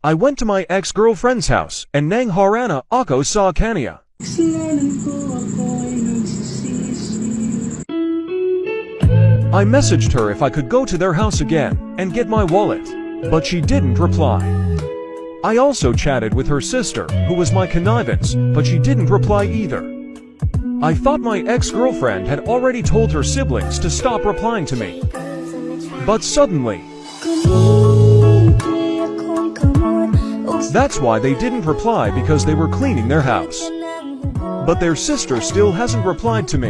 I went to my ex-girlfriend's house and nang harana ako sa kanya. I messaged her if I could go to their house again and get my wallet, but she didn't reply. I also chatted with her sister, who was my connivance, but she didn't reply either. I thought my ex-girlfriend had already told her siblings to stop replying to me. But suddenly, that's why they didn't reply, because they were cleaning their house. But their sister still hasn't replied to me.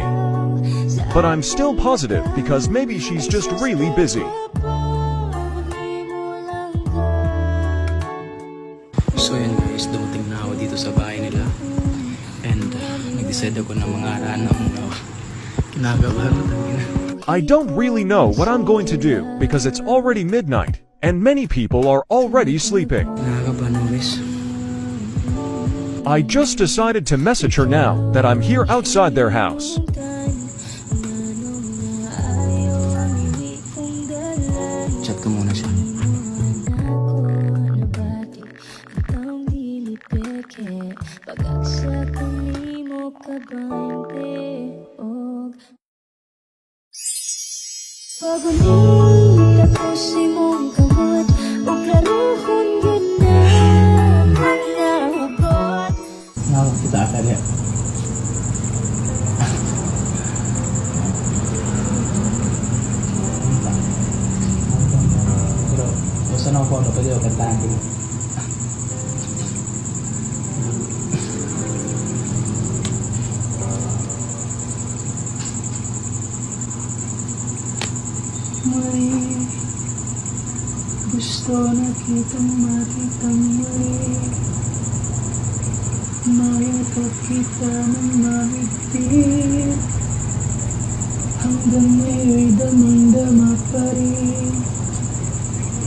But I'm still positive because maybe she's just really busy. So yun guys, dumating na ako dito sa bahay nila. And nag-decide ako na mga arana muna. Kinagabahan ko tangina. I don't really know what I'm going to do because it's already midnight and many people are already sleeping. Kinagabahan mo guys. I just decided to message her now that I'm here outside their house. Chat ko muna siya. Pagunit ako sa imong kamot ug laruhon yun na mga hugot. Now, kita ka dia. Pero, usa na ako pwede ako kantahan din. Muli, gusto na kitang makitang muli. Mayakap kita ng mahigpit hanggang ngayon damang-dama pa rin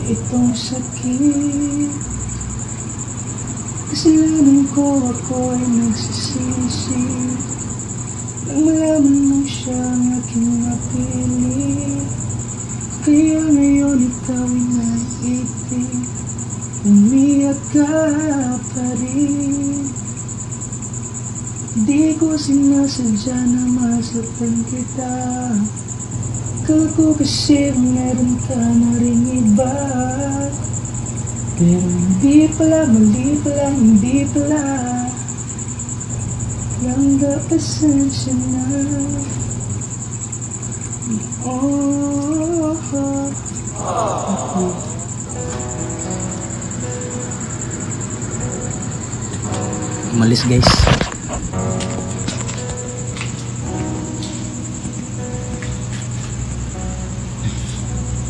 itong sakit. Kasalanan ko, ako'y nagsisisi nang malaman mo siyang aking napili. Kaya ngayon ikaw'y naiipin, umiyak ka pa rin. Di ko sinasadya na masaktan kita. Akala ko kasi meron ka na rin iba. Pero hindi pala, mali pala, hindi pala. Langga, pasensya na. Umalis guys.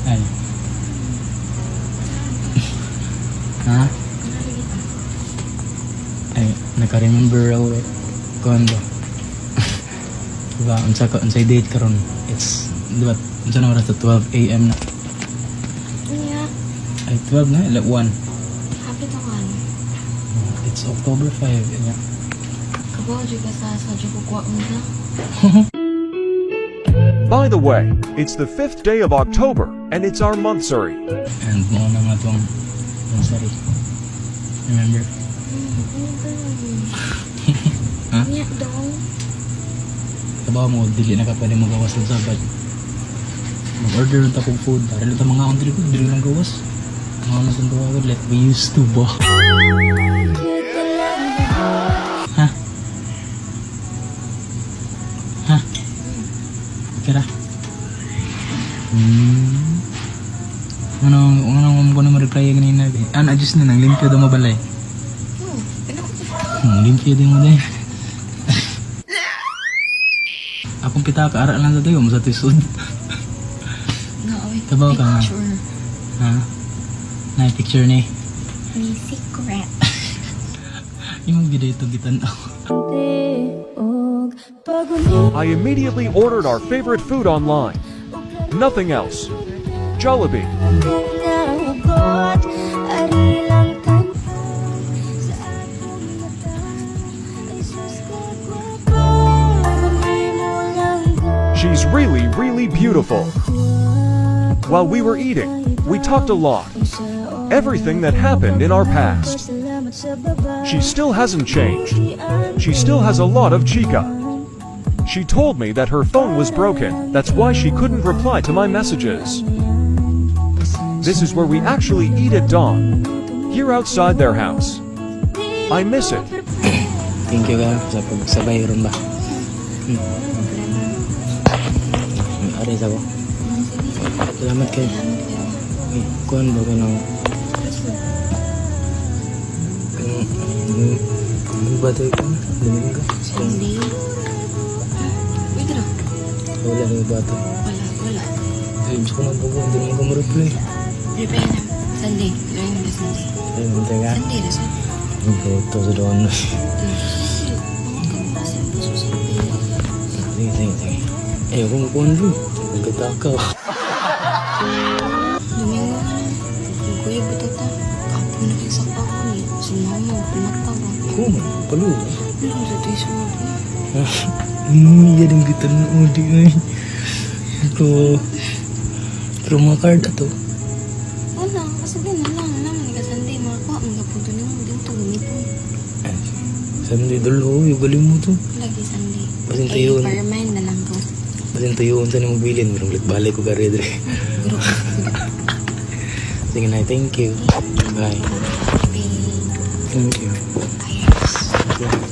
Ay. Ha? Ay, naka-remember ako kondo. Diba, unsay date karon? It's, diba, unsa na oras to 12 AM na. Iya, Ay, 12 na, 1. hapit naman. It's October 5. Yeah. Kabaw juga sa sadyo ko kuha mo na. By the way, it's the 5th day of October and it's our monthsary. And mo na nga itong sorry. Remember? Ha? Iya dong. Tabaw mo, dili na ka pwede magawas ng sabat. Mag-order ng takong food. Para lang mga country ko, dili lang gawas. Mga natin gawa like we used to ba? Ha? Ha? Okay ra? Ano ko na ma-reply ganina. Adjust na nang limpyo daw mabalay. Limpyo din mo din. Akong kita ka ara lang sa tayo mo sa tisod. Wait, Tabaw ka nga. picture. Ha? Na picture ni. May secret. Yung video ito gitanaw. I immediately ordered our favorite food online. Nothing else. Jollibee. She's really, really beautiful. While we were eating, we talked a lot. everything that happened in our past. She still hasn't changed. She still has a lot of chica. She told me that her phone was broken, that's why she couldn't reply to my messages. This is where we actually eat at dawn, here outside their house. I miss it. Thank you ka sa pagsabay ron ba. Aris ako. Salamat kayo. Kuhan ba ka ng... Ano ba ito ikaw? Dinig ka? Sunday. Pwede na. Wala na ba ito? Wala. Games ko na po kung hindi naman ka ma-reply. Prepare na. Sunday. Learn na Sunday. Ay, buntay ka? Sunday na siya. Ang ito sa doon. Sige. Eh, ako makuhan rin. Nagkatakaw. Domingo na. Kuya butata. Kapo na isa pa ako ni. Sumama. Pinatawa. Kuman, palo. Ano sa tayo sa Yan ang kita ng udi ay. Pero mga card ato. wala. Kasabihin na lang. Naman ni ka Sunday. Makakuha. Mga puto niyo. Dito. Ganito. Sunday dalo, yung galing mo to. Lagi Sunday. Basin tayo. Para mind na lang ko. Basin tayo, unsa ni mobilin. Marang balik ko ka redre. Group. Sige na, thank you. Bye. Happy. Thank you. Ayos. Okay.